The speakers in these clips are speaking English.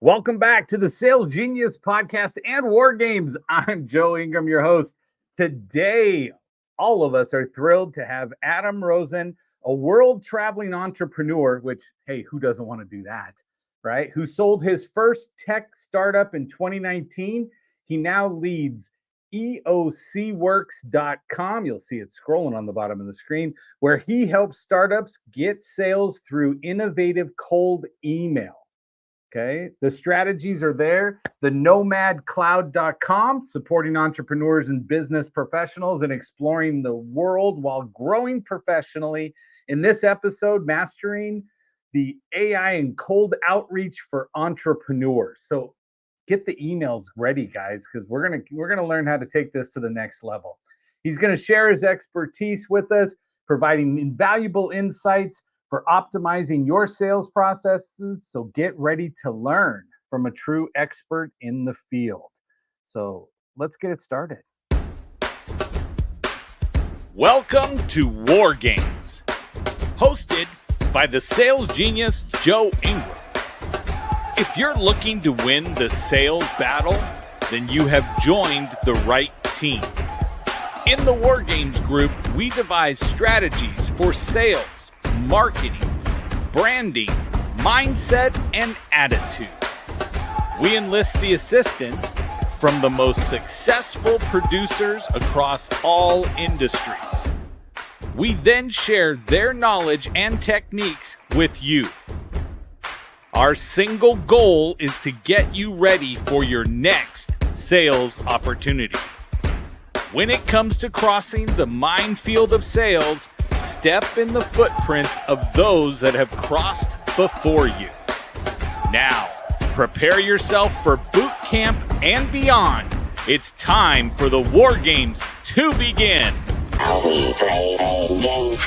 Welcome back to the Sales Genius Podcast and War Games. I'm Joe Ingram, your host. Today, all of us are thrilled to have Adam Rosen, a world-traveling entrepreneur, which, hey, who doesn't want to do that, right? Who sold his first tech startup in 2019. He now leads eocworks.com. You'll see it scrolling on the bottom of the screen, where he helps startups get sales through innovative cold email. Okay, the strategies are there. The nomadcloud.com, supporting entrepreneurs and business professionals and exploring the world while growing professionally. In this episode, mastering the AI and cold outreach for entrepreneurs. So get the emails ready, guys, because we're gonna learn how to take this to the next level. He's gonna share his expertise with us, providing invaluable insights for optimizing your sales processes. So get ready to learn from a true expert in the field. So let's get it started. Welcome to War Games, hosted by the sales genius Joe Ingram. If you're looking to win the sales battle, then you have joined the right team. In the War Games group, we devise strategies for sales, marketing, branding, mindset, and attitude. We enlist the assistance from the most successful producers across all industries. We then share their knowledge and techniques with you. Our single goal is to get you ready for your next sales opportunity. When it comes to crossing the minefield of sales, step in the footprints of those that have crossed before you. Now, prepare yourself for boot camp and beyond. It's time for the War Games to begin. How we play this game.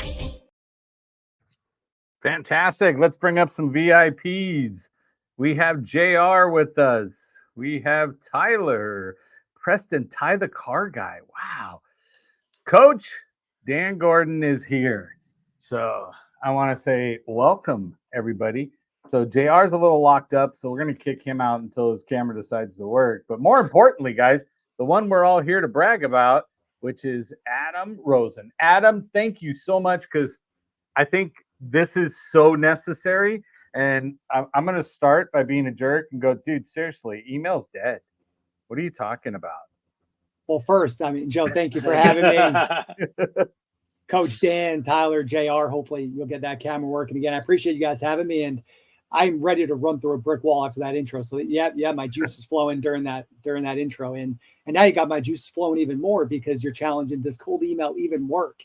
Fantastic. Let's bring up some VIPs. We have JR with us. We have Tyler. Preston, Ty the car guy. Wow. Coach Dan Gordon is here. So I want to say welcome, everybody. So JR's a little locked up, so we're going to kick him out until his camera decides to work. But more importantly, guys, the one we're all here to brag about, which is Adam Rosen. Adam, thank you so much, because I think this is so necessary. And I'm going to start by being a jerk and go, dude, seriously, email's dead. What are you talking about? Well, first, Joe, thank you for having me. Coach Dan, Tyler, JR, hopefully you'll get that camera working again. I appreciate you guys having me, and I'm ready to run through a brick wall after that intro. So yeah, my juice is flowing during that intro. And now you got my juices flowing even more because you're challenging, does cold email even work?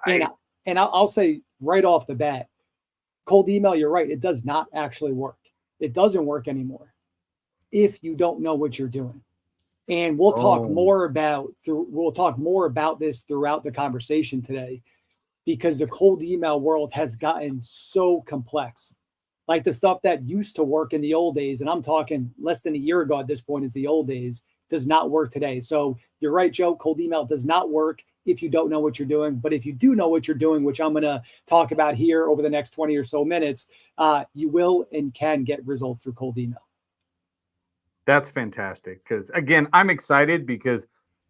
Right. And I'll say right off the bat, cold email, you're right, it does not actually work. It doesn't work anymore if you don't know what you're doing. And we'll talk more about this throughout the conversation today, because the cold email world has gotten so complex. Like the stuff that used to work in the old days, and I'm talking less than a year ago at this point is the old days, does not work today. So you're right, Joe, cold email does not work if you don't know what you're doing. But if you do know what you're doing, which I'm going to talk about here over the next 20 or so minutes, you will and can get results through cold email. That's fantastic, because, again, I'm excited because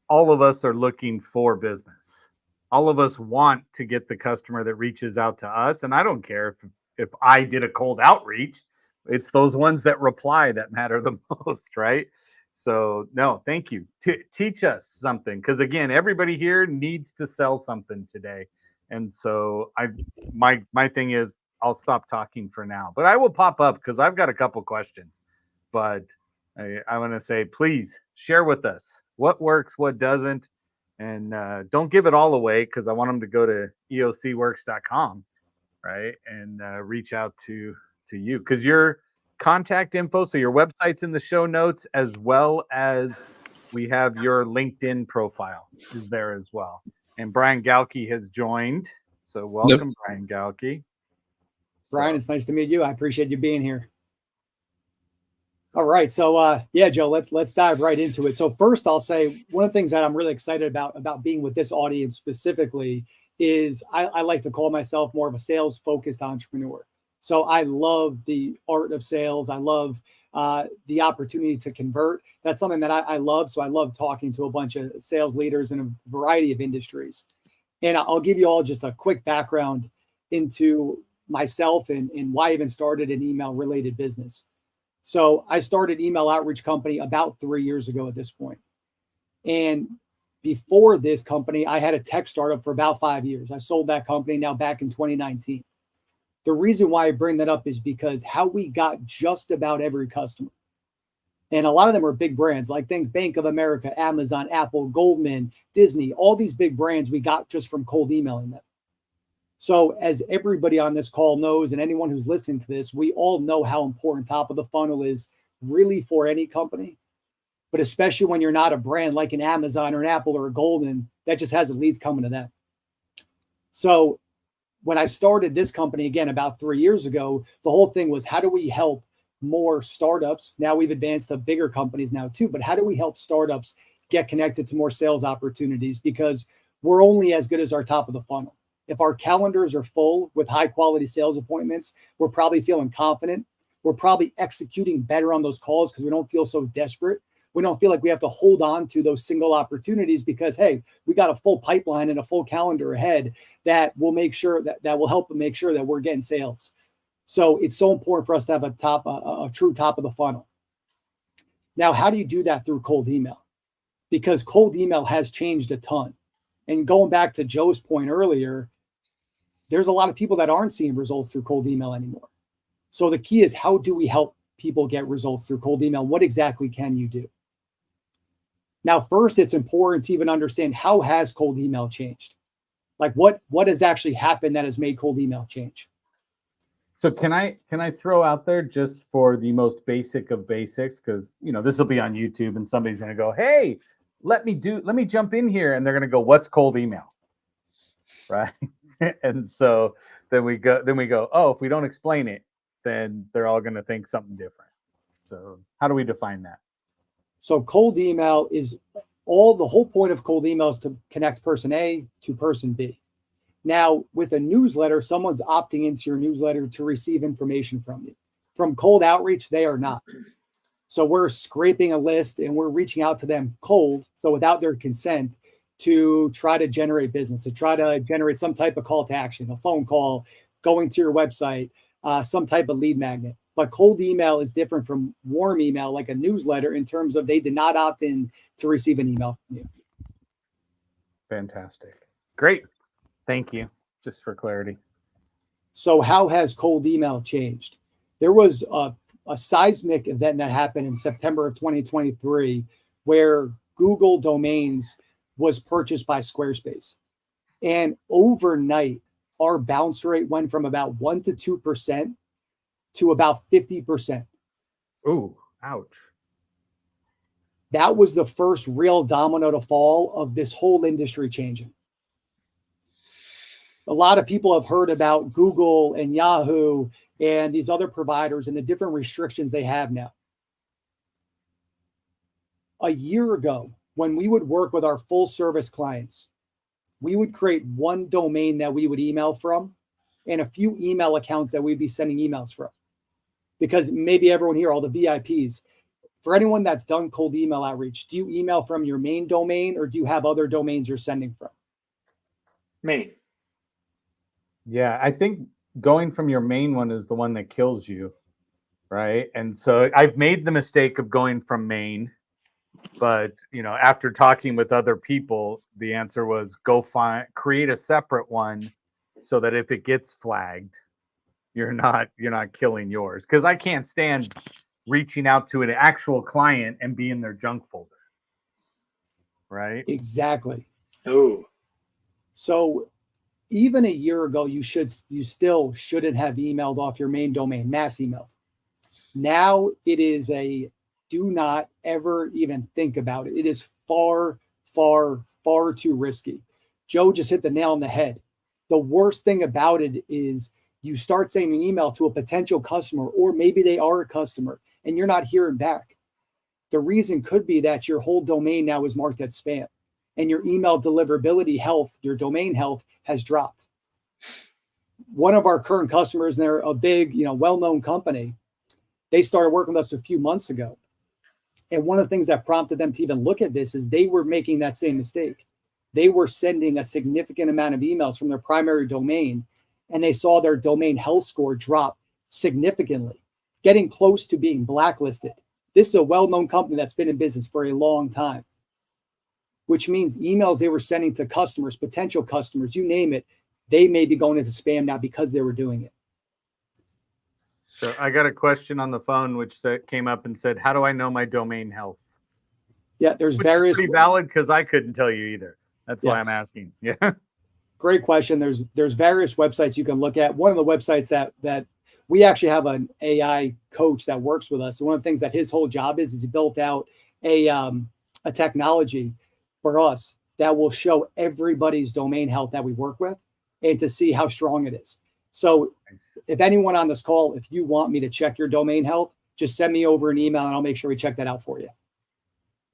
all of us are looking for business. All of us want to get the customer that reaches out to us, and I don't care if I did a cold outreach. It's those ones that reply that matter the most, right? So, no, thank you. Teach us something, because, again, everybody here needs to sell something today. And so my thing is I'll stop talking for now. But I will pop up because I've got a couple questions. But I want to say, please share with us what works, what doesn't, and don't give it all away, because I want them to go to eocworks.com, right, and reach out to you, because your contact info, so your website's in the show notes, as well as we have your LinkedIn profile is there as well. And Brian Galkey has joined, so welcome. Yep. Brian Galkey. Brian, it's nice to meet you. I appreciate you being here. All right. So, Joe, let's dive right into it. So first, I'll say one of the things that I'm really excited about being with this audience specifically is I like to call myself more of a sales-focused entrepreneur. So I love the art of sales. I love the opportunity to convert. That's something that I love. So I love talking to a bunch of sales leaders in a variety of industries. And I'll give you all just a quick background into myself and why I even started an email related business. So I started an email outreach company about 3 years ago at this point. And before this company, I had a tech startup for about 5 years. I sold that company now back in 2019. The reason why I bring that up is because how we got just about every customer. And a lot of them are big brands, like think Bank of America, Amazon, Apple, Goldman, Disney, all these big brands we got just from cold emailing them. So as everybody on this call knows, and anyone who's listening to this, we all know how important top of the funnel is really for any company, but especially when you're not a brand like an Amazon or an Apple or a Goldman that just has the leads coming to them. So when I started this company again about 3 years ago, the whole thing was how do we help more startups? Now we've advanced to bigger companies now too, but how do we help startups get connected to more sales opportunities? Because we're only as good as our top of the funnel. If our calendars are full with high quality sales appointments, we're probably feeling confident. We're probably executing better on those calls because we don't feel so desperate. We don't feel like we have to hold on to those single opportunities because, hey, we got a full pipeline and a full calendar ahead that will make sure that will help make sure that we're getting sales. So it's so important for us to have a true top of the funnel. Now, how do you do that through cold email? Because cold email has changed a ton. And going back to Joe's point earlier, there's a lot of people that aren't seeing results through cold email anymore. So the key is how do we help people get results through cold email? What exactly can you do? Now, first, it's important to even understand how has cold email changed? Like what has actually happened that has made cold email change? So can I throw out there just for the most basic of basics, because this will be on YouTube and somebody's going to go, hey, let me jump in here, and they're going to go, what's cold email? Right. And so then we go, oh, if we don't explain it, then they're all going to think something different. So how do we define that? So cold email is the whole point of cold email is to connect person A to person B. Now, with a newsletter, someone's opting into your newsletter to receive information from you. From cold outreach, they are not. So we're scraping a list and we're reaching out to them cold, so without their consent, to try to generate business, to try to generate some type of call to action, a phone call, going to your website, some type of lead magnet. But cold email is different from warm email, like a newsletter, in terms of they did not opt in to receive an email from you. Fantastic. Great. Thank you. Just for clarity. So how has cold email changed? There was a seismic event that happened in September of 2023 where Google Domains was purchased by Squarespace. And overnight, our bounce rate went from about 1% to 2% to about 50%. Ooh, ouch. That was the first real domino to fall of this whole industry changing. A lot of people have heard about Google and Yahoo and these other providers and the different restrictions they have now. A year ago, when we would work with our full service clients, we would create one domain that we would email from and a few email accounts that we'd be sending emails from. Because maybe everyone here, all the VIPs, for anyone that's done cold email outreach, do you email from your main domain or do you have other domains you're sending from? Main. Yeah, I think going from your main one is the one that kills you, right? And so I've made the mistake of going from main, but after talking with other people, the answer was create a separate one so that if it gets flagged, you're not killing yours. Because I can't stand reaching out to an actual client and be in their junk folder, right? Exactly. Oh. So even a year ago, you still shouldn't have emailed off your main domain, mass emailed. Now it is do not ever even think about it. It is far, far, far too risky. Joe just hit the nail on the head. The worst thing about it is you start sending an email to a potential customer, or maybe they are a customer and you're not hearing back. The reason could be that your whole domain now is marked as spam and your email deliverability health, your domain health has dropped. one of our current customers, and they're a big, well-known company. They started working with us a few months ago. And one of the things that prompted them to even look at this is they were making that same mistake. They were sending a significant amount of emails from their primary domain, and they saw their domain health score drop significantly, getting close to being blacklisted. This is a well-known company that's been in business for a long time, which means emails they were sending to customers, potential customers, you name it, they may be going into spam now because they were doing it. So I got a question on the phone which came up and said, how do I know my domain health? Yeah, there's Which various. Is pretty valid because I couldn't tell you either. That's why I'm asking. Yeah. Great question. There's various websites you can look at. One of the websites that we actually have an AI coach that works with us. And one of the things that his whole job is he built out a technology for us that will show everybody's domain health that we work with and to see how strong it is. So if anyone on this call, if you want me to check your domain health, just send me over an email and I'll make sure we check that out for you.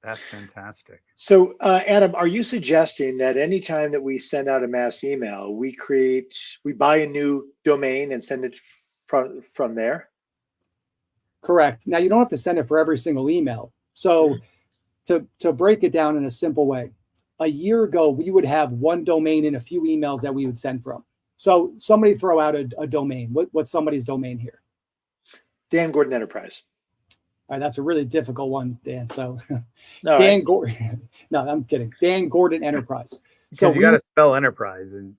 That's fantastic. So, Adam, are you suggesting that anytime that we send out a mass email, we buy a new domain and send it from there? Correct. Now, you don't have to send it for every single email. So to break it down in a simple way, a year ago, we would have one domain and a few emails that we would send from. So somebody throw out a domain. What's somebody's domain here? Dan Gordon Enterprise. All right, that's a really difficult one, Dan. So Dan Gordon. No, I'm kidding. Dan Gordon Enterprise. So you got to spell enterprise, and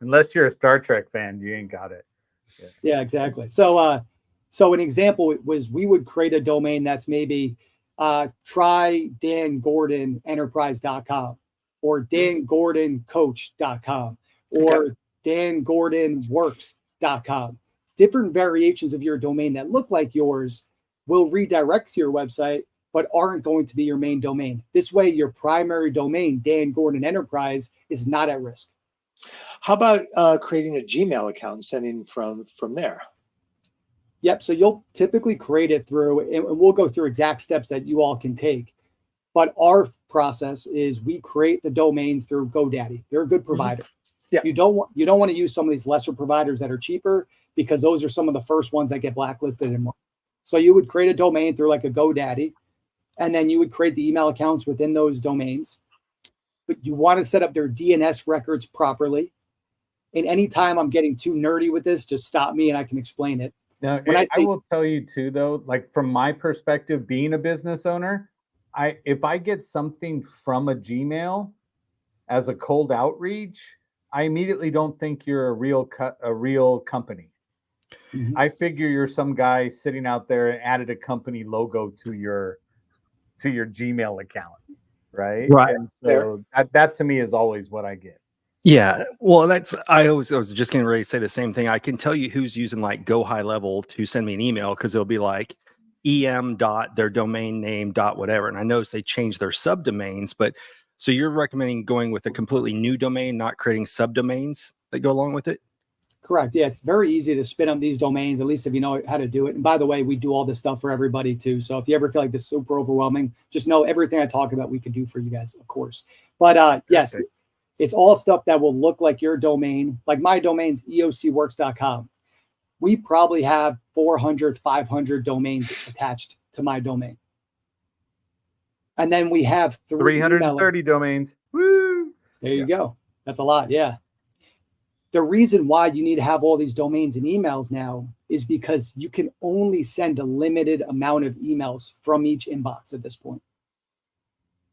unless you're a Star Trek fan, you ain't got it. Yeah, exactly. So an example was we would create a domain that's maybe try dangordonenterprise.com or dangordoncoach.com or dangordonworks.com. Different variations of your domain that look like yours will redirect to your website, but aren't going to be your main domain. This way, your primary domain, Dan Gordon Enterprise, is not at risk. How about creating a Gmail account and sending from there? Yep. So you'll typically create it through, and we'll go through exact steps that you all can take. But our process is we create the domains through GoDaddy. They're a good provider. Yeah. You don't want to use some of these lesser providers that are cheaper because those are some of the first ones that get blacklisted and more. So you would create a domain through like a GoDaddy, and then you would create the email accounts within those domains. But you want to set up their DNS records properly. And anytime I'm getting too nerdy with this, just stop me and I can explain it. Now, I will tell you too, though, like from my perspective, being a business owner, if I get something from a Gmail as a cold outreach, I immediately don't think you're a real company. Mm-hmm. I figure you're some guy sitting out there and added a company logo to your Gmail account, right? Right. And so that to me is always what I get. Yeah. Well, I was just getting ready to say the same thing. I can tell you who's using like Go High Level to send me an email because it'll be like em.their domain name .whatever. And I noticed they changed their subdomains, but so you're recommending going with a completely new domain, not creating subdomains that go along with it? Correct. Yeah, it's very easy to spin up these domains, at least if you know how to do it. And by the way, we do all this stuff for everybody too. So if you ever feel like this is super overwhelming, just know everything I talk about, we can do for you guys, of course. But yes, it's all stuff that will look like your domain. Like my domain's eocworks.com. We probably have 400, 500 domains attached to my domain. And then we have 330 domains. Woo! There you go. That's a lot. Yeah. The reason why you need to have all these domains and emails now is because you can only send a limited amount of emails from each inbox at this point.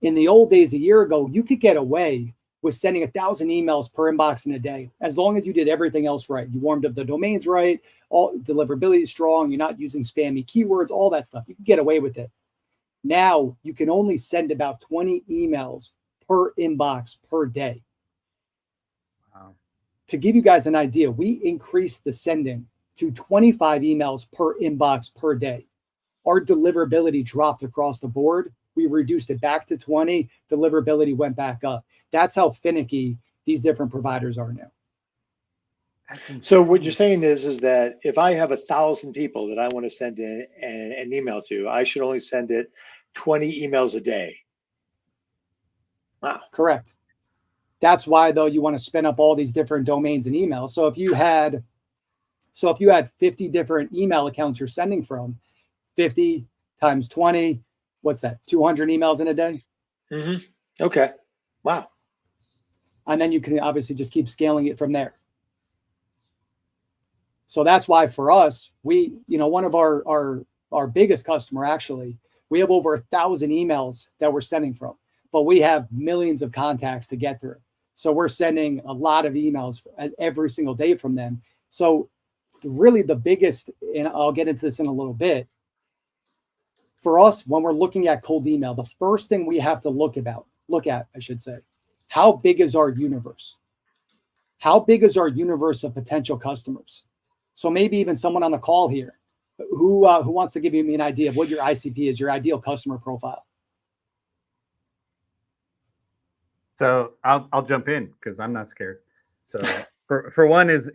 In the old days, a year ago, you could get away with sending 1,000 emails per inbox in a day, as long as you did everything else right. You warmed up the domains right, all deliverability is strong, you're not using spammy keywords, all that stuff. You can get away with it. Now you can only send about 20 emails per inbox per day. Wow. To give you guys an idea, we increased the sending to 25 emails per inbox per day. Our deliverability dropped across the board. We reduced it back to 20. Deliverability went back up. That's how finicky these different providers are now. So what you're saying is that if I have 1,000 people that I want to send an email to, I should only send it 20 emails a day. Wow. Correct. That's why, though, you want to spin up all these different domains and emails. So if you had So if you had 50 different email accounts you're sending from, 50 times 20, what's that? 200 emails in a day. Okay. Wow. And then you can obviously just keep scaling it from there. So that's why for us, we, one of our biggest customer, actually, we have over 1,000 emails that we're sending from, but we have millions of contacts to get through. So we're sending a lot of emails every single day from them. So really the biggest, and I'll get into this in a little bit, for us, when we're looking at cold email, the first thing we have to look at, I should say, how big is our universe? How big is our universe of potential customers? So maybe even someone on the call here who wants to give me an idea of what your ICP is, your ideal customer profile. So I'll jump in because I'm not scared. So for one, his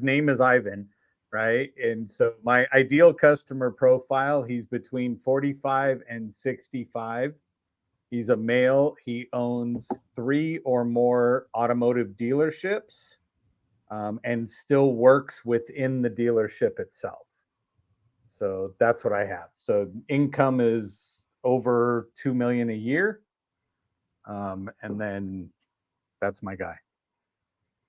name is Ivan, right? And so my ideal customer profile, he's between 45 and 65. He's a male. He owns 3 or more automotive dealerships, and still works within the dealership itself. So that's what I have. So income is over 2 million a year. And then that's my guy.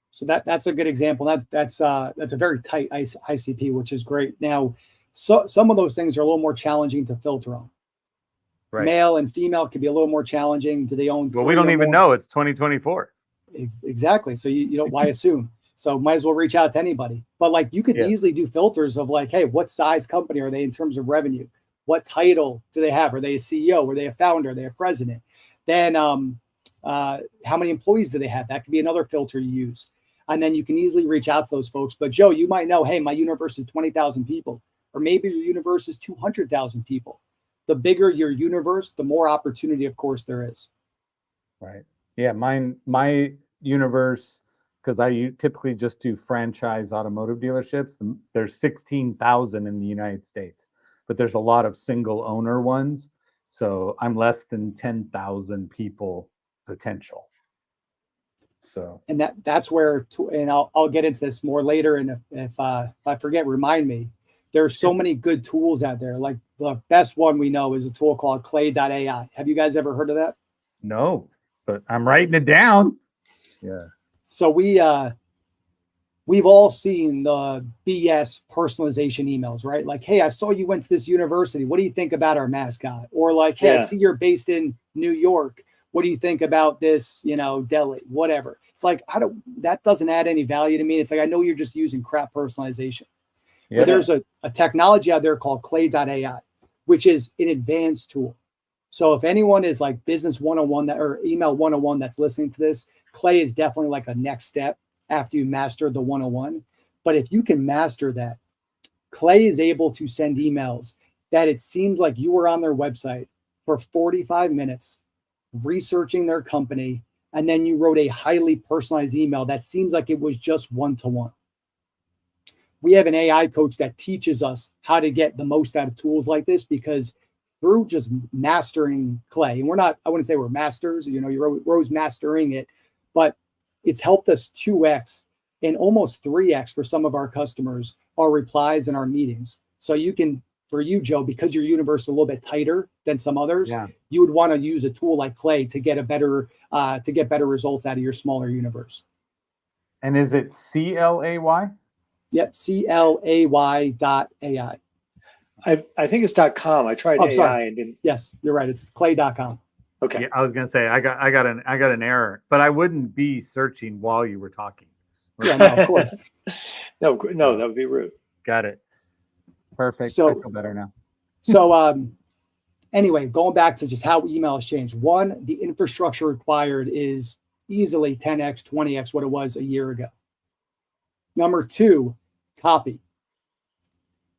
So that's a good example. That's a very tight ICP, which is great. Now, so some of those things are a little more challenging to filter on. Right. Male and female can be a little more challenging. Do they own? Well, we don't even know. It's 2024. Exactly. So you don't. Why assume? So might as well reach out to anybody. But like you could easily do filters of like, hey, what size company are they in terms of revenue? What title do they have? Are they a CEO? Are they a founder? Are they a president? Then how many employees do they have? That could be another filter you use. And then you can easily reach out to those folks. But Joe, you might know, hey, my universe is 20,000 people, or maybe your universe is 200,000 people. The bigger your universe, the more opportunity, of course, there is. Right. Yeah. My universe, because I typically just do franchise automotive dealerships. There's 16,000 in the United States, but there's a lot of single owner ones. So I'm less than 10,000 people potential. So, and that's where, and I'll get into this more later. And if I forget, remind me. There's so many good tools out there. Like the best one we know is a tool called clay.ai. Have you guys ever heard of that? No, but I'm writing it down. Yeah. So we've all seen the BS personalization emails, right? Like, hey, I saw you went to this university. What do you think about our mascot? Or like, hey, I see you're based in New York. What do you think about this, deli, whatever? It's like, that doesn't add any value to me. It's like, I know you're just using crap personalization. Yeah. But there's a technology out there called clay.ai, which is an advanced tool. So if anyone is like business 101 or email 101 that's listening to this, Clay is definitely like a next step after you master the 101. But if you can master that, Clay is able to send emails that it seems like you were on their website for 45 minutes researching their company, and then you wrote a highly personalized email that seems like it was just one-to-one. We have an AI coach that teaches us how to get the most out of tools like this, because through just mastering Clay, and I wouldn't say we're masters, you're always mastering it, but it's helped us 2x and almost 3x for some of our customers, our replies in our meetings. So you can, for you, Joe, because your universe is a little bit tighter than some others, you would want to use a tool like Clay to get better results out of your smaller universe. And is it CLAY? Yep, CLAY.ai. I think it's .com. I tried AI and didn't. Yes, you're right. It's clay.com. Okay. Yeah, I was gonna say I got an error, but I wouldn't be searching while you were talking. Yeah, no, of course. no, that would be rude. Got it. Perfect. So, I feel better now. So anyway, going back to just how email has changed. One, the infrastructure required is easily 10x, 20x what it was a year ago. Number 2, copy.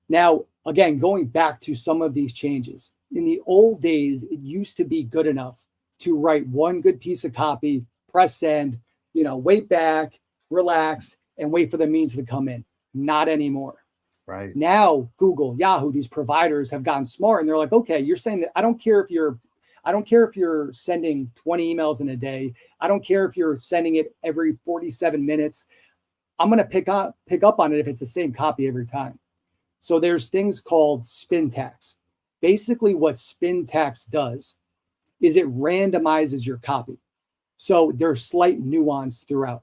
Now, again, going back to some of these changes. In the old days, it used to be good enough to write one good piece of copy, press send, wait back, relax, and wait for the means to come in. Not anymore. Right. Now, Google, Yahoo, these providers have gotten smart, and they're like, okay, you're saying that I don't care if you're sending 20 emails in a day. I don't care if you're sending it every 47 minutes. I'm going to pick up on it if it's the same copy every time. So there's things called spin tax. Basically, what spin tax does is it randomizes your copy. So there's slight nuance throughout.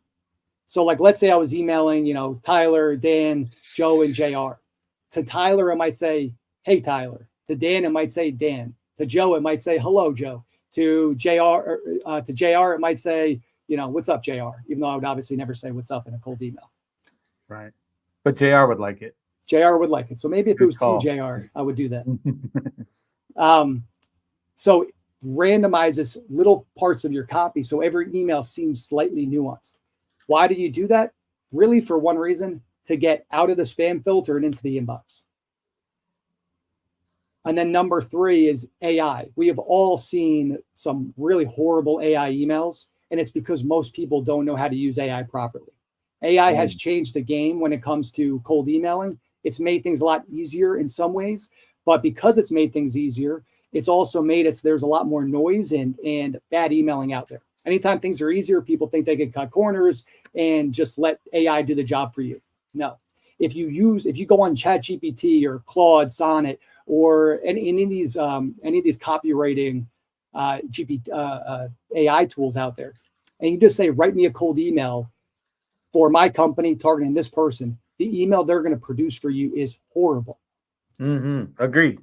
So like, let's say I was emailing, Tyler, Dan, Joe, and JR. To Tyler, it might say, hey, Tyler. To Dan, it might say Dan. To Joe, it might say, hello, Joe. To JR, it might say, what's up, JR? Even though I would obviously never say what's up in a cold email. Right. But JR would like it. JR would like it. So maybe if it was to JR, I would do that. So randomizes little parts of your copy. So every email seems slightly nuanced. Why do you do that? Really for one reason, to get out of the spam filter and into the inbox. And then number 3 is AI. We have all seen some really horrible AI emails, and it's because most people don't know how to use AI properly. AI has changed the game when it comes to cold emailing. It's made things a lot easier in some ways, but because it's made things easier, it's also made it so there's a lot more noise and bad emailing out there. Anytime things are easier, people think they can cut corners and just let AI do the job for you. No. If you go on ChatGPT or Claude, Sonnet, or any of these copywriting AI tools out there, and you just say, write me a cold email for my company targeting this person, the email they're going to produce for you is horrible. Agreed.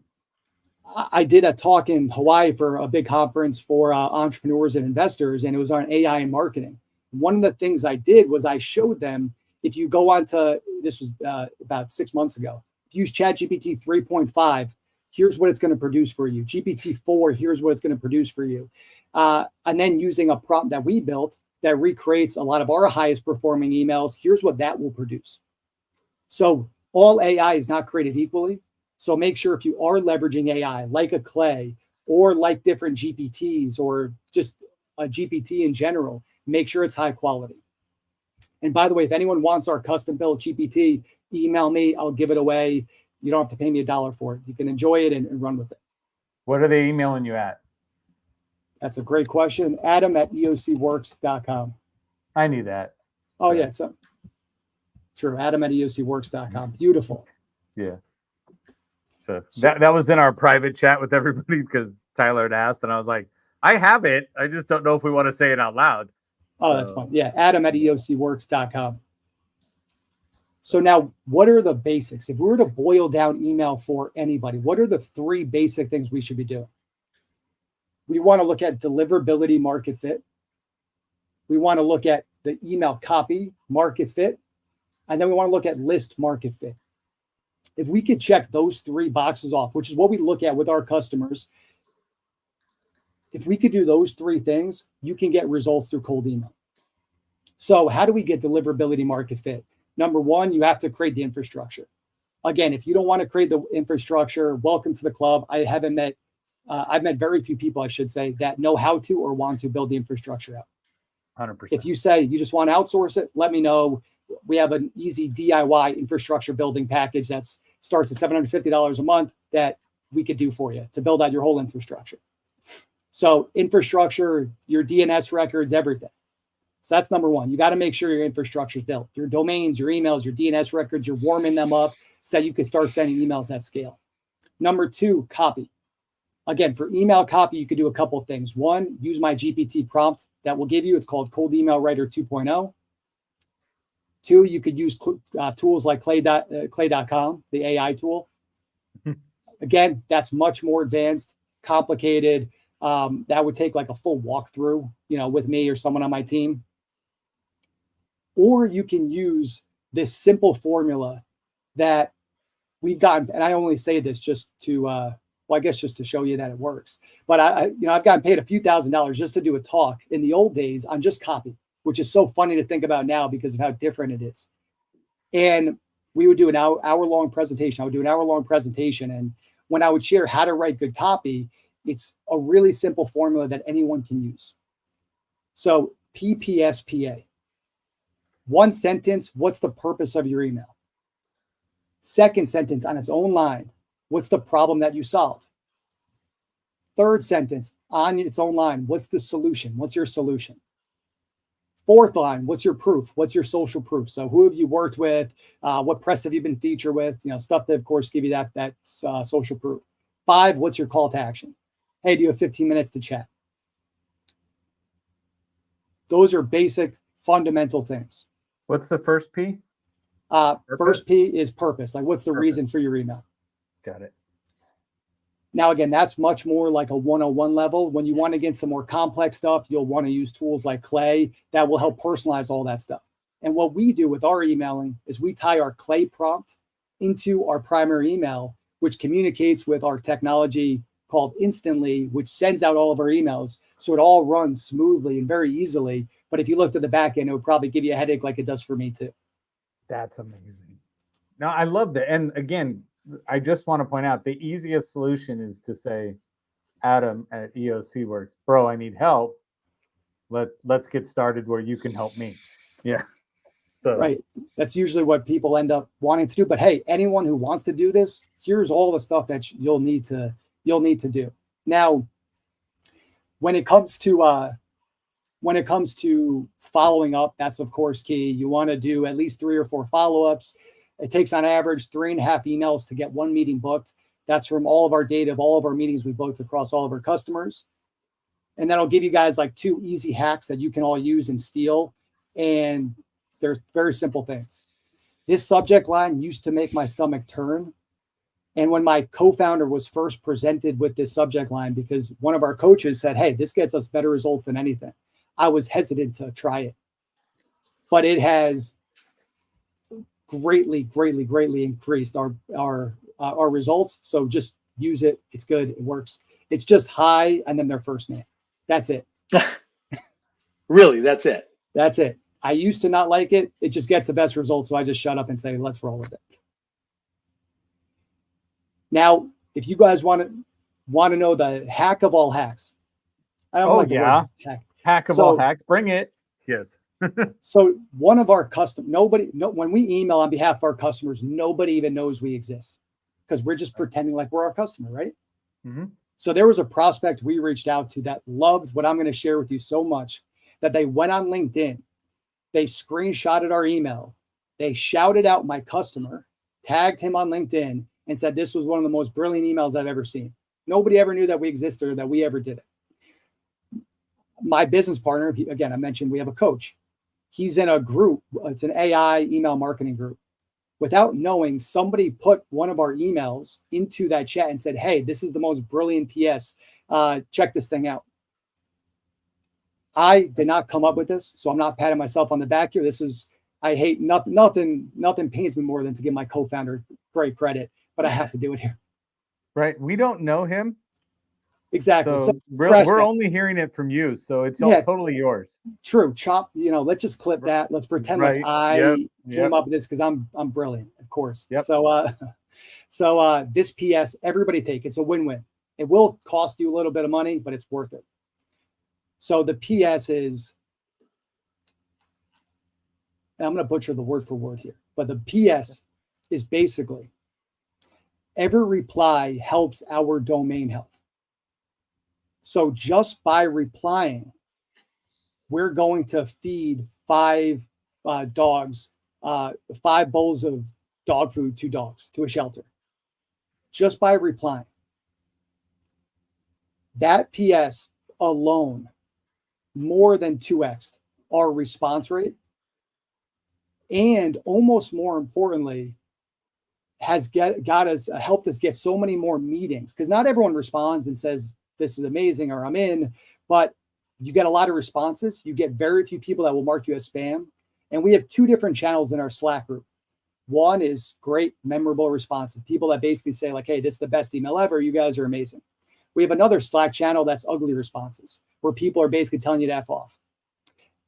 I did a talk in Hawaii for a big conference for entrepreneurs and investors, and it was on AI and marketing. One of the things I did was I showed them, if you go on to, this was about 6 months ago, if you use ChatGPT 3.5, here's what it's going to produce for you. GPT-4, here's what it's going to produce for you. And then using a prompt that we built that recreates a lot of our highest performing emails, here's what that will produce. So all AI is not created equally. So make sure if you are leveraging AI, like a Clay or like different GPTs or just a GPT in general, make sure it's high quality. And by the way, if anyone wants our custom built GPT, email me, I'll give it away. You don't have to pay me $1 for it. You can enjoy it and run with it. What are they emailing you at? That's a great question. Adam@eocworks.com. I knew that. Oh, yeah. So, sure. Adam@eocworks.com. Beautiful. Yeah. So that was in our private chat with everybody because Tyler had asked, and I was like, I have it. I just don't know if we want to say it out loud. Oh, that's fun. Yeah. Adam@eocworks.com. So now, what are the basics? If we were to boil down email for anybody, what are the 3 basic things we should be doing? We want to look at deliverability market fit. We want to look at the email copy market fit. And then we want to look at list market fit. If we could check those 3 boxes off, which is what we look at with our customers, if we could do those 3 things, you can get results through cold email. So how do we get deliverability market fit? Number 1, you have to create the infrastructure. Again, if you don't want to create the infrastructure, welcome to the club. I've met very few people, I should say, that know how to or want to build the infrastructure out. 100%. If you say you just want to outsource it, let me know. We have an easy DIY infrastructure building package that starts at $750 a month that we could do for you to build out your whole infrastructure. So infrastructure, your DNS records, everything. So that's number 1. You got to make sure your infrastructure is built. Your domains, your emails, your DNS records, you're warming them up so that you can start sending emails at scale. Number 2, copy. Again, for email copy, you could do a couple of things. 1, use my GPT prompt that will give you. It's called Cold Email Writer 2.0. 2, you could use tools like clay.com, the AI tool. Again, that's much more advanced, complicated. That would take like a full walkthrough, with me or someone on my team. Or you can use this simple formula that we've gotten, and I only say this just to, just to show you that it works. But I've gotten paid a few $1,000s just to do a talk in the old days on just copy, which is so funny to think about now because of how different it is. And we would do an hour-long presentation. I would do an hour-long presentation. And when I would share how to write good copy, it's a really simple formula that anyone can use. So PPSPA. 1 sentence, what's the purpose of your email? 2nd sentence on its own line, what's the problem that you solve? 3rd sentence on its own line, what's the solution? What's your solution? Fourth line, what's your proof? What's your social proof? So who have you worked with? What press have you been featured with? Stuff that, of course, give you that social proof. 5, what's your call to action? Hey, do you have 15 minutes to chat? Those are basic, fundamental things. What's the first P? First P is purpose. Like, what's the reason for your email? Got it. Now, again, that's much more like a 101 level. When you want to get into the more complex stuff, you'll want to use tools like Clay that will help personalize all that stuff. And what we do with our emailing is we tie our Clay prompt into our primary email, which communicates with our technology called Instantly, which sends out all of our emails. So it all runs smoothly and very easily. But if you looked at the back end, it would probably give you a headache like it does for me too. That's amazing. No, I love that. And again, I just want to point out the easiest solution is to say, Adam at EOC Works, bro, I need help. Let's get started where you can help me. Yeah. So. Right. That's usually what people end up wanting to do. But hey, anyone who wants to do this, here's all the stuff that you'll need to do. Now, when it comes to following up, that's of course key. You want to do at least 3 or 4 follow-ups. It takes on average 3.5 emails to get 1 meeting booked. That's from all of our data of all of our meetings we booked across all of our customers. And that'll give you guys like 2 easy hacks that you can all use and steal. And they're very simple things. This subject line used to make my stomach turn. And when my co-founder was first presented with this subject line, because one of our coaches said, hey, this gets us better results than anything, I was hesitant to try it. But it has greatly increased our results. So just use it. It's good. It works. It's just hi and then their first name. That's it. Really, that's it. That's it. I used to not like it. It just gets the best results. So I just shut up and say, let's roll with it. Now, if you guys want to know the hack of all hacks. I don't like the word hack. Hack of all hacks. Bring it. Yes. So one of our when we email on behalf of our customers, nobody even knows we exist because we're just pretending like we're our customer, right? Mm-hmm. So there was a prospect we reached out to that loved what I'm going to share with you so much that they went on LinkedIn, they screenshotted our email, they shouted out my customer, tagged him on LinkedIn, and said this was one of the most brilliant emails I've ever seen. Nobody ever knew that we existed or that we ever did it. My business partner, again, I mentioned we have a coach. He's in a group. It's an AI email marketing group. Without knowing, somebody put one of our emails into that chat and said, hey, this is the most brilliant PS. Check this thing out. I did not come up with this, so I'm not patting myself on the back here. I hate nothing pains me more than to give my co-founder great credit, but I have to do it here. Right. We don't know him. Exactly. So we're only hearing it from you. So it's totally yours. True. Chop, let's just clip that. Let's pretend like I came up with this because I'm brilliant, of course. Yep. So this PS, everybody take it. It's a win-win. It will cost you a little bit of money, but it's worth it. So the PS is, and I'm going to butcher the word for word here, but the PS is basically every reply helps our domain health. So just by replying, we're going to feed 5 dogs, 5 bowls of dog food to dogs, to a shelter. Just by replying. That PS alone more than 2x'd our response rate. And almost more importantly, has helped us get so many more meetings. Because not everyone responds and says, this is amazing, or I'm in, but you get a lot of responses. You get very few people that will mark you as spam. And we have 2 different channels in our Slack group. One is great, memorable responses. People that basically say like, hey, this is the best email ever. You guys are amazing. We have another Slack channel that's ugly responses, where people are basically telling you to F off.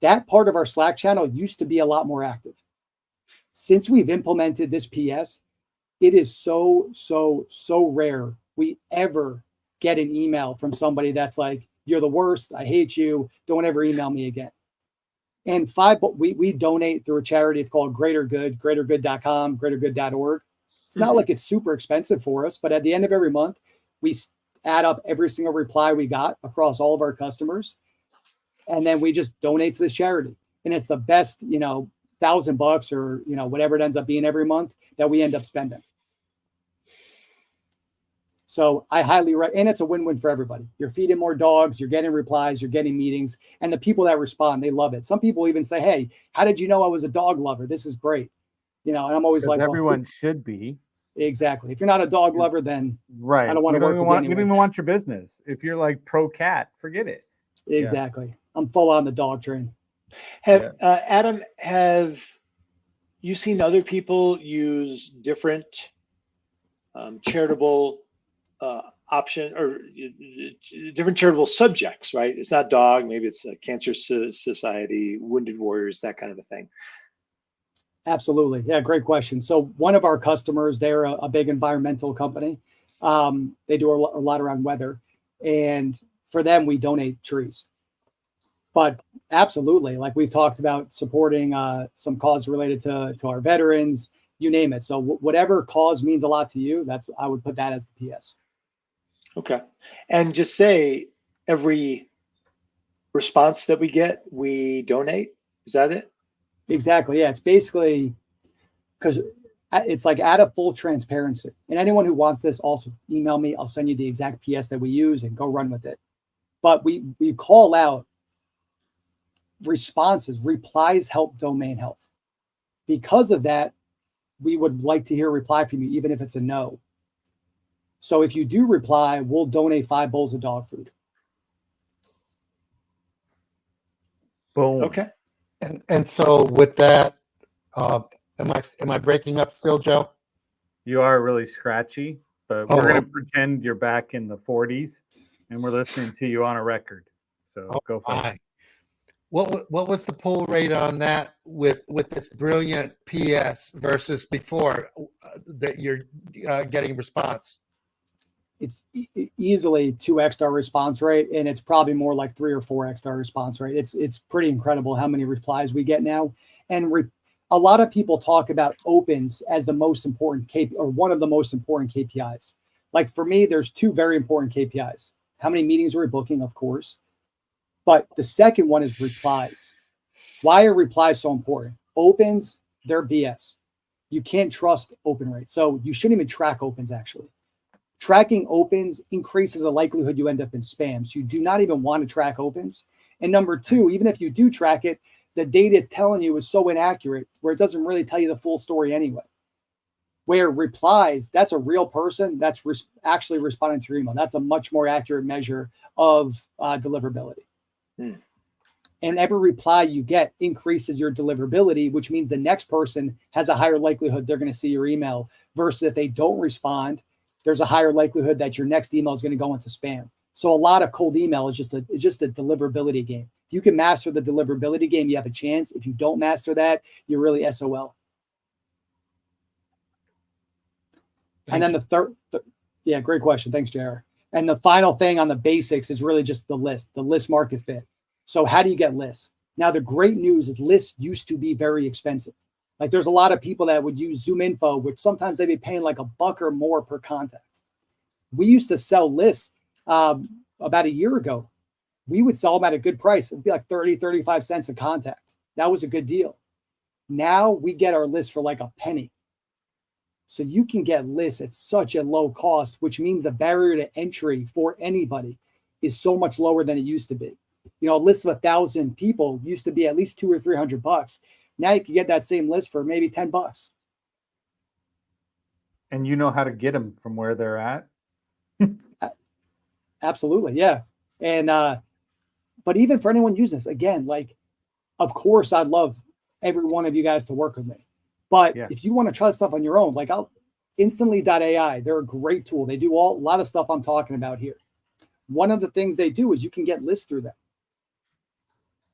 That part of our Slack channel used to be a lot more active. Since we've implemented this PS, it is so rare we ever get an email from somebody that's like, you're the worst, I hate you, don't ever email me again. And we donate through a charity. It's called Greater Good, greatergood.com, greatergood.org. It's not like it's super expensive for us, but at the end of every month, we add up every single reply we got across all of our customers. And then we just donate to this charity. And it's the best, $1,000 or, whatever it ends up being every month that we end up spending. So I highly and it's a win-win for everybody. You're feeding more dogs, you're getting replies, you're getting meetings, and the people that respond, they love it. Some people even say, "Hey, how did you know I was a dog lover? This is great." And I'm always like, everyone should be. Exactly. If you're not a dog lover, then right. I don't want to work with you anyway. You don't even want your business. If you're like pro cat, forget it. Exactly. Yeah. I'm full on the dog train. Adam, have you seen other people use different charitable option or different charitable subjects, right? It's not dog, maybe it's a cancer society, wounded warriors, that kind of a thing. Absolutely. Yeah, great question. So one of our customers, they're a big environmental company. They do a lot around weather. And for them, we donate trees. But absolutely, like we've talked about supporting some cause related to our veterans, you name it. So whatever cause means a lot to you, I would put that as the PS. Okay. And just say every response that we get, we donate. Is that it? Exactly. Yeah. It's basically because it's like out of full transparency. And anyone who wants this, also email me. I'll send you the exact PS that we use and go run with it. But we call out responses, replies help domain health. Because of that, we would like to hear a reply from you, even if it's a no. So if you do reply, we'll donate 5 bowls of dog food. Boom. Okay. And so with that, am I breaking up still, Joe? You are really scratchy, but we're going to pretend you're back in the 40s and we're listening to you on a record. So go for it. What was the pull rate on that with this brilliant PS versus before that you're getting response? It's easily 2x our response rate, and it's probably more like 3 or 4x our response rate. It's pretty incredible how many replies we get now. And a lot of people talk about opens as the most important or one of the most important KPIs. Like for me, there's 2 very important KPIs. How many meetings are we booking, of course. But the second one is replies. Why are replies so important? Opens, they're BS. You can't trust open rates. So you shouldn't even track opens, actually. Tracking opens increases the likelihood you end up in spam. So you do not even want to track opens. And number 2, even if you do track it, the data it's telling you is so inaccurate where it doesn't really tell you the full story anyway. Where replies, that's a real person that's actually responding to your email. That's a much more accurate measure of deliverability. And every reply you get increases your deliverability, which means the next person has a higher likelihood they're going to see your email versus if they don't respond, there's a higher likelihood that your next email is going to go into spam. So a lot of cold email is just a deliverability game. If you can master the deliverability game, you have a chance. If you don't master that, you're really SOL. And then the third, yeah, great question. Thanks, JR. And the final thing on the basics is really just the list market fit. So how do you get lists? Now, the great news is lists used to be very expensive. Like there's a lot of people that would use Zoom Info, which sometimes they'd be paying like $1 or more per contact. We used to sell lists about a year ago. We would sell them at a good price. It'd be like 30, 35 cents a contact. That was a good deal. Now we get our list for like a penny. So you can get lists at such a low cost, which means the barrier to entry for anybody is so much lower than it used to be. A list of 1,000 people used to be at least $200 or $300. Now you can get that same list for maybe $10. And you know how to get them from where they're at? Absolutely, yeah. And but even for anyone using this, again, like, of course, I'd love every one of you guys to work with me. But if you want to try stuff on your own, like instantly.ai, they're a great tool. They do a lot of stuff I'm talking about here. One of the things they do is you can get lists through them.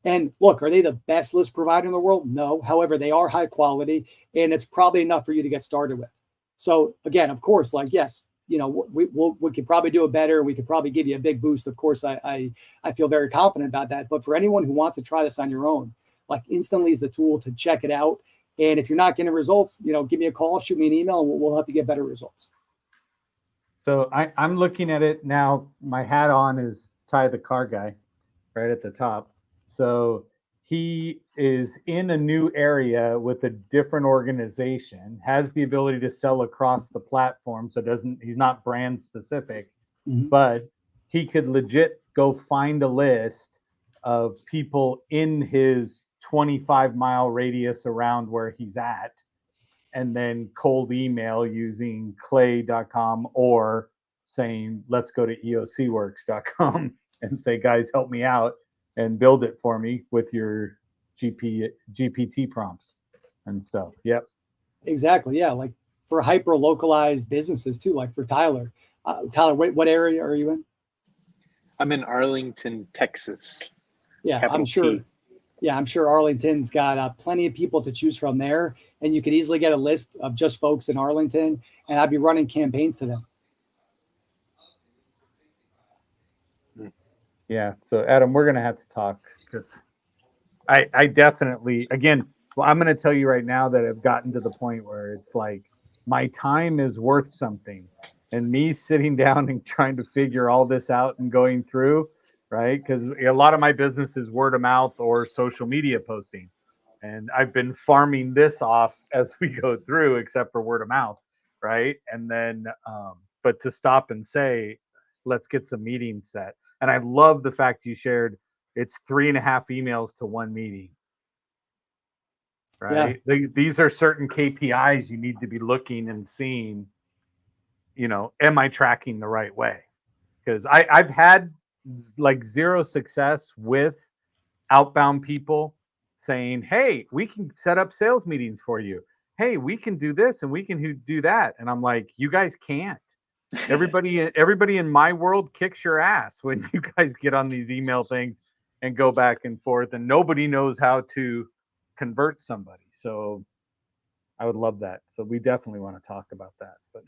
And look, are they the best list provider in the world? No. However, they are high quality, and it's probably enough for you to get started with. So again, of course, like, yes, we could probably do it better. We could probably give you a big boost. Of course, I feel very confident about that. But for anyone who wants to try this on your own, like Instantly is the tool to check it out. And if you're not getting results, give me a call, shoot me an email, and we'll help you get better results. So I'm looking at it now. My hat on is Ty the car guy right at the top. So he is in a new area with a different organization, has the ability to sell across the platform, so he's not brand specific, but he could legit go find a list of people in his 25-mile radius around where he's at, and then cold email using clay.com or saying, let's go to eocworks.com and say, guys, help me out and build it for me with your GPT prompts and stuff. Yep. Exactly. Yeah. Like for hyper localized businesses too, like for Tyler. Tyler, what area are you in? I'm in Arlington, Texas. Yeah, Capital I'm sure. T. Yeah, I'm sure Arlington's got plenty of people to choose from there, and you could easily get a list of just folks in Arlington, and I'd be running campaigns to them. Yeah. So Adam, we're gonna have to talk because I definitely, again, well, I'm gonna tell you right now that I've gotten to the point where it's like my time is worth something, and me sitting down and trying to figure all this out and going through, right? Because a lot of my business is word of mouth or social media posting, and I've been farming this off as we go through, except for word of mouth, right? And then, but to stop and say, let's get some meetings set. And I love the fact you shared it's 3.5 emails to one meeting, right? Yeah. These are certain KPIs you need to be looking and seeing, am I tracking the right way? Because I've had like zero success with outbound people saying, hey, we can set up sales meetings for you. Hey, we can do this and we can do that. And I'm like, you guys can't. Everybody in my world kicks your ass when you guys get on these email things and go back and forth, and nobody knows how to convert somebody. So I would love that. So we definitely want to talk about that. But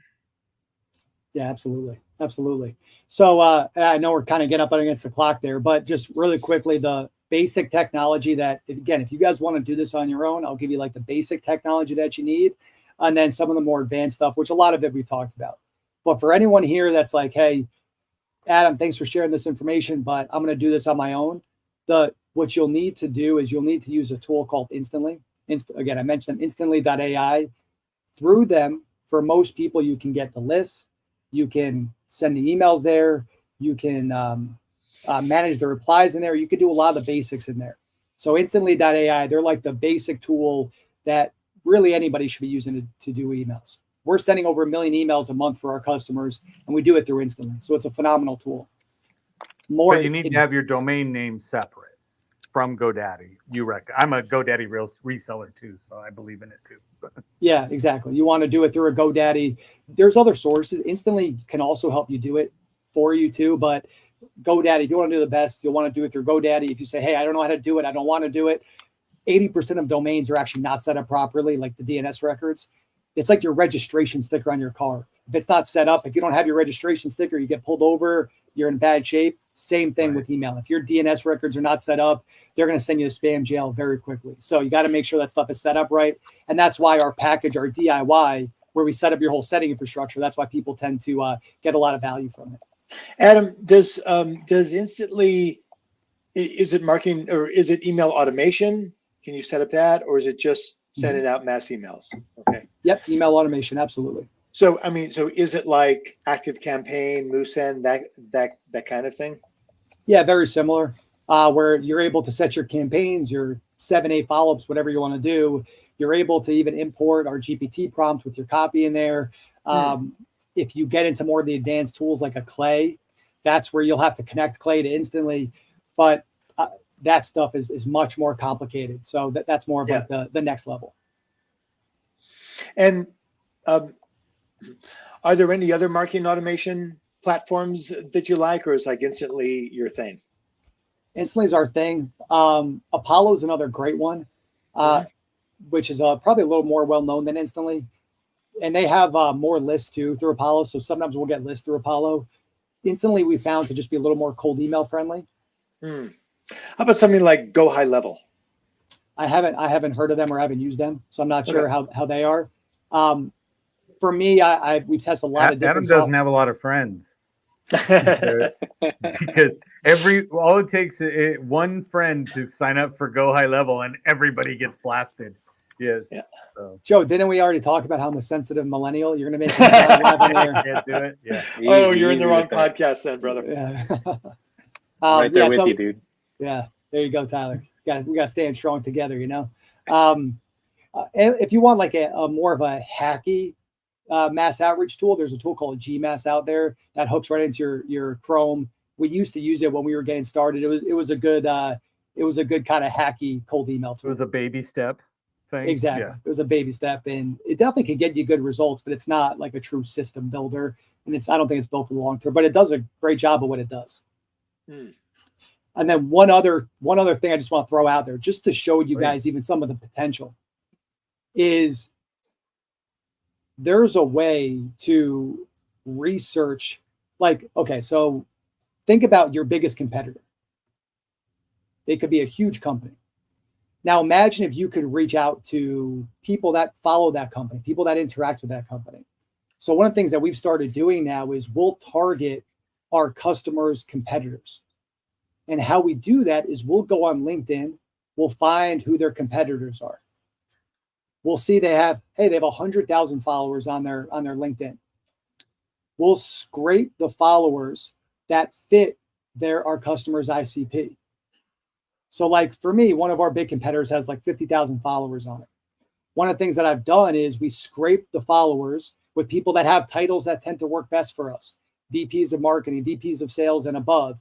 yeah, absolutely. Absolutely. So I know we're kind of getting up against the clock there, but just really quickly, the basic technology that, again, if you guys want to do this on your own, I'll give you like the basic technology that you need, and then some of the more advanced stuff, which a lot of it we talked about. But for anyone here that's like, hey, Adam, thanks for sharing this information, but I'm going to do this on my own. What you'll need to do is you'll need to use a tool called Instantly. Again, I mentioned them, instantly.ai. Through them, for most people, you can get the list. You can send the emails there. You can manage the replies in there. You could do a lot of the basics in there. So instantly.ai, they're like the basic tool that really anybody should be using to do emails. We're sending over 1 million emails a month for our customers, and we do it through Instantly. So it's a phenomenal tool. But you need to have your domain name separate from GoDaddy. I'm a GoDaddy reseller too, so I believe in it too. Yeah, exactly. You want to do it through a GoDaddy. There's other sources. Instantly can also help you do it for you too, but GoDaddy, if you want to do the best, you'll want to do it through GoDaddy. If you say, hey, I don't know how to do it, I don't want to do it, 80% of domains are actually not set up properly, like the DNS records. It's like your registration sticker on your car. If it's not set up, if you don't have your registration sticker, you get pulled over, you're in bad shape. Same thing with email. If your DNS records are not set up, they're going to send you to spam jail very quickly. So you got to make sure that stuff is set up right. And that's why our package, our DIY, where we set up your whole setting infrastructure, that's why people tend to get a lot of value from it. Adam, does Instantly, is it marketing or is it email automation? Can you set up that, or is it just sending out mass emails? Okay. Yep, email automation, absolutely. So I mean, so is it like ActiveCampaign, Mooseend, that kind of thing? Yeah, very similar. Where you're able to set your campaigns, your 7-8 follow-ups, whatever you want to do. You're able to even import our GPT prompt with your copy in there. If you get into more of the advanced tools like a Clay, that's where you'll have to connect Clay to Instantly. But that stuff is much more complicated. So that's more of like the next level. And are there any other marketing automation platforms that you like, or is like Instantly your thing? Instantly is our thing. Apollo is another great one, which is probably a little more well-known than Instantly. And they have more lists too through Apollo. So sometimes we'll get lists through Apollo. Instantly, we found to just be a little more cold email friendly. How about something like Go High Level? I haven't heard of them or I haven't used them, so I'm not sure how they are. For me, we've tested a lot of different. Adam doesn't have a lot of friends. Because all it takes is one friend to sign up for Go High Level, and everybody gets blasted. Yes. Yeah. So. Joe, didn't we already talk about how I'm a sensitive millennial? You're going to make me live on air. Can't do it. Yeah. Oh, you're in the Easy wrong with that. podcast then, brother. Yeah. Right there yeah, with so, you, dude. yeah, there you go, Tyler. We got to stand strong together, you know. And if you want like a more of a hacky mass outreach tool, there's a tool called GMass out there that hooks right into your Chrome. We used to use it when we were getting started. It was a good kind of hacky cold email tool. It was a baby step thing. Exactly. Yeah. It was a baby step, and it definitely can get you good results, but it's not like a true system builder. And I don't think it's built for the long term, but it does a great job of what it does. And then one other thing I just want to throw out there, just to show you guys even some of the potential, is there's a way to research. Like, okay, so think about your biggest competitor. They could be a huge company. Now imagine if you could reach out to people that follow that company, people that interact with that company. So one of the things that we've started doing now is we'll target our customers' competitors. And how we do that is we'll go on LinkedIn, we'll find who their competitors are. We'll see they have 100,000 followers on their LinkedIn. We'll scrape the followers that fit our customers' ICP. So like for me, one of our big competitors has like 50,000 followers on it. One of the things that I've done is we scrape the followers with people that have titles that tend to work best for us. VPs of marketing, VPs of sales and above,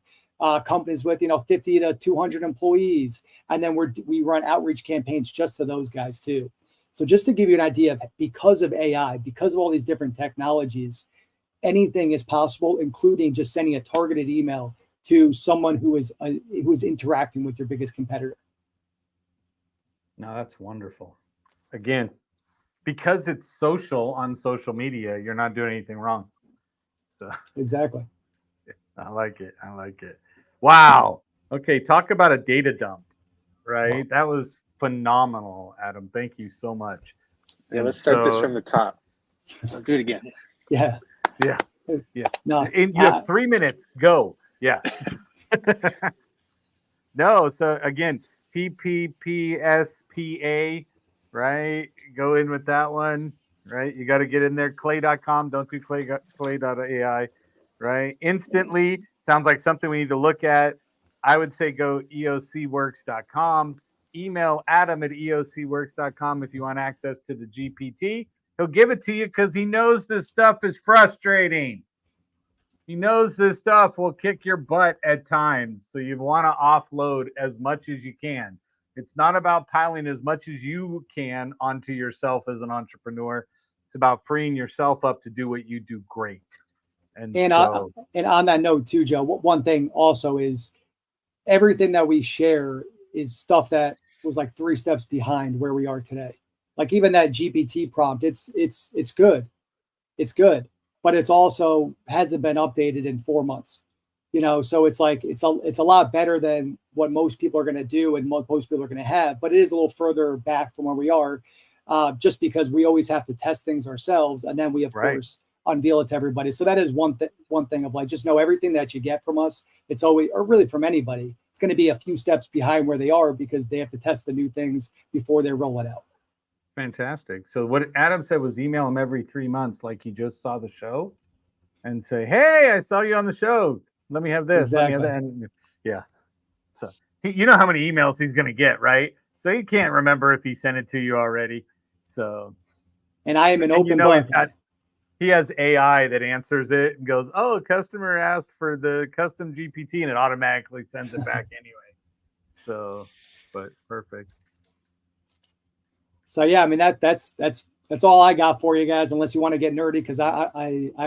companies with, 50 to 200 employees. And then we run outreach campaigns just to those guys too. So just to give you an idea of, because of AI, because of all these different technologies, anything is possible, including just sending a targeted email to someone who is interacting with your biggest competitor. No, that's wonderful. Again, because it's social on social media, you're not doing anything wrong. So exactly. I like it. Wow. Okay, talk about a data dump, right? That was phenomenal, Adam. Thank you so much. Yeah, let's start this from the top. Let's do it again. Yeah. No, you have 3 minutes. Go. Yeah. No. So again, PPPSPA, right? Go in with that one, right? You got to get in there. Clay.com. Don't do clay.ai, right? Instantly sounds like something we need to look at. I would say go eocworks.com. Email Adam at eocworks.com if you want access to the GPT. He'll give it to you because he knows this stuff is frustrating. He knows this stuff will kick your butt at times. So you want to offload as much as you can. It's not about piling as much as you can onto yourself as an entrepreneur. It's about freeing yourself up to do what you do great. And on that note too, Joe, one thing also is everything that we share is stuff that was like 3 steps behind where we are today. Like even that GPT prompt, it's good. It's good, but it's also hasn't been updated in 4 months. So it's like it's a lot better than what most people are going to do and what most people are going to have, but it is a little further back from where we are, just because we always have to test things ourselves, and then we of course unveil it to everybody. So that is one thing of like, just know everything that you get from us. It's always, or really from anybody, it's going to be a few steps behind where they are because they have to test the new things before they roll it out. Fantastic. So what Adam said was email him every 3 months, like he just saw the show, and say, "Hey, I saw you on the show. Let me have this. Exactly. Let me have that." And, yeah. So you know how many emails he's going to get, right? So he can't remember if he sent it to you already. So. And I am an open book. He has AI that answers it and goes, "Oh, customer asked for the custom GPT," and it automatically sends it back anyway. So, but perfect. So yeah, I mean that's all I got for you guys. Unless you want to get nerdy, because I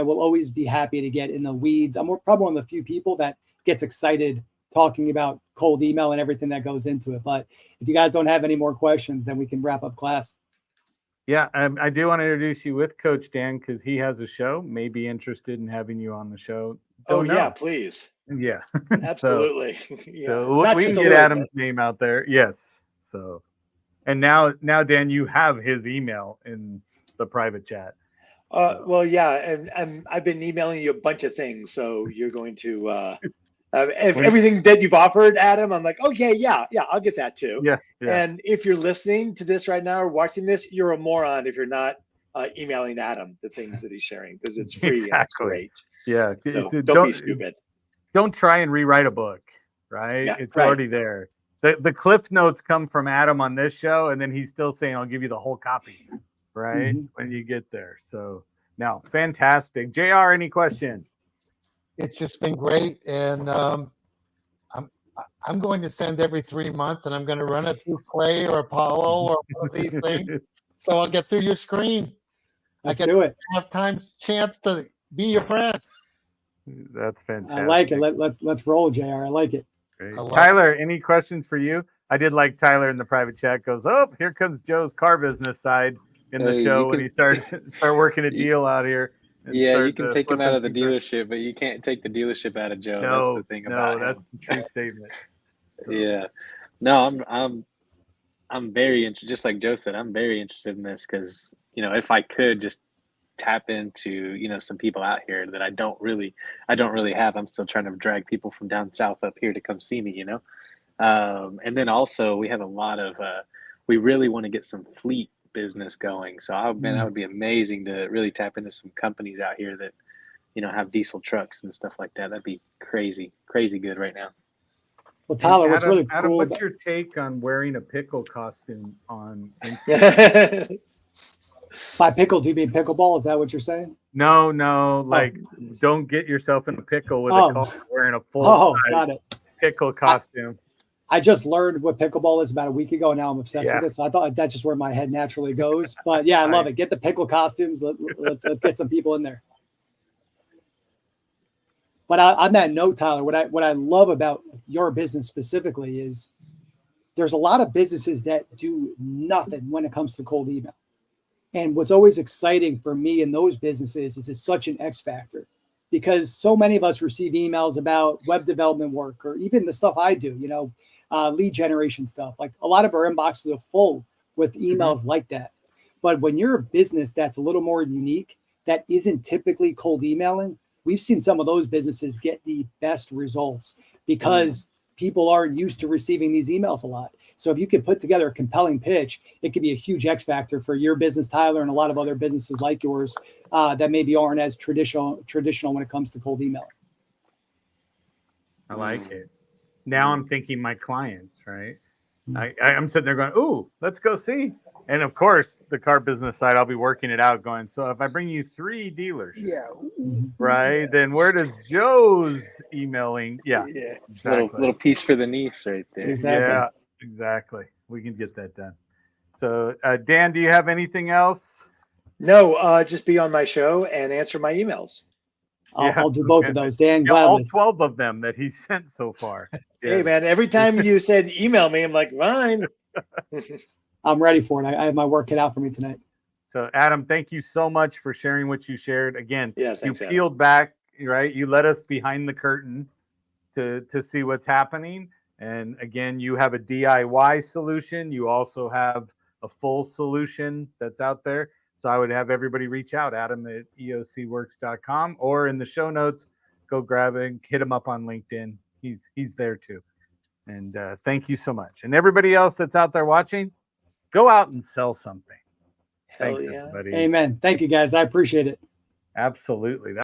will always be happy to get in the weeds. I'm probably one of the few people that gets excited talking about cold email and everything that goes into it. But if you guys don't have any more questions, then we can wrap up class. Yeah, I do want to introduce you with Coach Dan because he has a show. May be interested in having you on the show. Yeah, please. Yeah, absolutely. So we can get Adam's name out there. Yes. So, and now Dan, you have his email in the private chat. Well, yeah, and I've been emailing you a bunch of things, so you're going to everything that you've offered, Adam. I'm like, okay, yeah, I'll get that too. Yeah. And if you're listening to this right now or watching this, you're a moron if you're not emailing Adam the things that he's sharing, because it's free and it's great. Yeah. So don't be stupid. Don't try and rewrite a book, right? Yeah, it's right. already there. The cliff notes come from Adam on this show, and then he's still saying, I'll give you the whole copy, right? When you get there. So now, fantastic. JR, any questions? It's just been great, and I'm going to send every 3 months, and I'm going to run it through Clay or Apollo or one of these things, so I'll get through your screen. Let's do it. Have times chance to be your friend. That's fantastic. I like it. Let's roll, JR. I like it. Great. Tyler, any questions for you? I did like Tyler in the private chat goes, oh, here comes Joe's car business side in the show when he start working a deal out here. Yeah, you can take him out of the dealership, but you can't take the dealership out of Joe. No, that's the thing about that's him. the true statement. So. Yeah, no, I'm very interested. Just like Joe said, I'm very interested in this because if I could just tap into some people out here that I don't really have. I'm still trying to drag people from down south up here to come see me. And then also we have a lot of we really want to get some fleet business going. So that would be amazing to really tap into some companies out here that have diesel trucks and stuff like that. That'd be crazy good right now. Well, Tyler, what's really Adam, cool? What's your take on wearing a pickle costume on Instagram? By pickle, do you mean pickleball? Is that what you're saying? No, like don't get yourself in a pickle with a car wearing a full got it. Pickle costume. I just learned what pickleball is about a week ago. Now I'm obsessed with it. So I thought that's just where my head naturally goes. But yeah, I love it. Get the pickle costumes. Let's get some people in there. But on that note, Tyler, what I love about your business specifically is there's a lot of businesses that do nothing when it comes to cold email. And what's always exciting for me in those businesses is it's such an X factor, because so many of us receive emails about web development work, or even the stuff I do, lead generation stuff. Like a lot of our inboxes are full with emails like that. But when you're a business that's a little more unique, that isn't typically cold emailing, we've seen some of those businesses get the best results because people aren't used to receiving these emails a lot. So if you could put together a compelling pitch, it could be a huge X factor for your business, Tyler, and a lot of other businesses like yours that maybe aren't as traditional when it comes to cold emailing. I like it. Now I'm thinking my clients, right? I'm sitting there going, ooh, let's go see. And of course, the car business side, I'll be working it out going, so if I bring you 3 dealerships, right, then where does Joe's emailing? Yeah, exactly. Little piece for the niece right there. Exactly. Yeah, exactly. We can get that done. So, Dan, do you have anything else? No, just be on my show and answer my emails. I'll do both of those, Dan. Yeah, all 12 of them that he sent so far. Hey, man, every time you said email me, I'm like, fine. I'm ready for it. I have my work cut out for me tonight. So, Adam, thank you so much for sharing what you shared. Again, thanks, you peeled back, right? You let us behind the curtain to see what's happening. And again, you have a DIY solution. You also have a full solution that's out there. So I would have everybody reach out, Adam at eocworks.com, or in the show notes, go grab it and hit him up on LinkedIn. He's there too. And thank you so much. And everybody else that's out there watching, go out and sell something. Thanks, everybody. Amen. Thank you, guys. I appreciate it. Absolutely.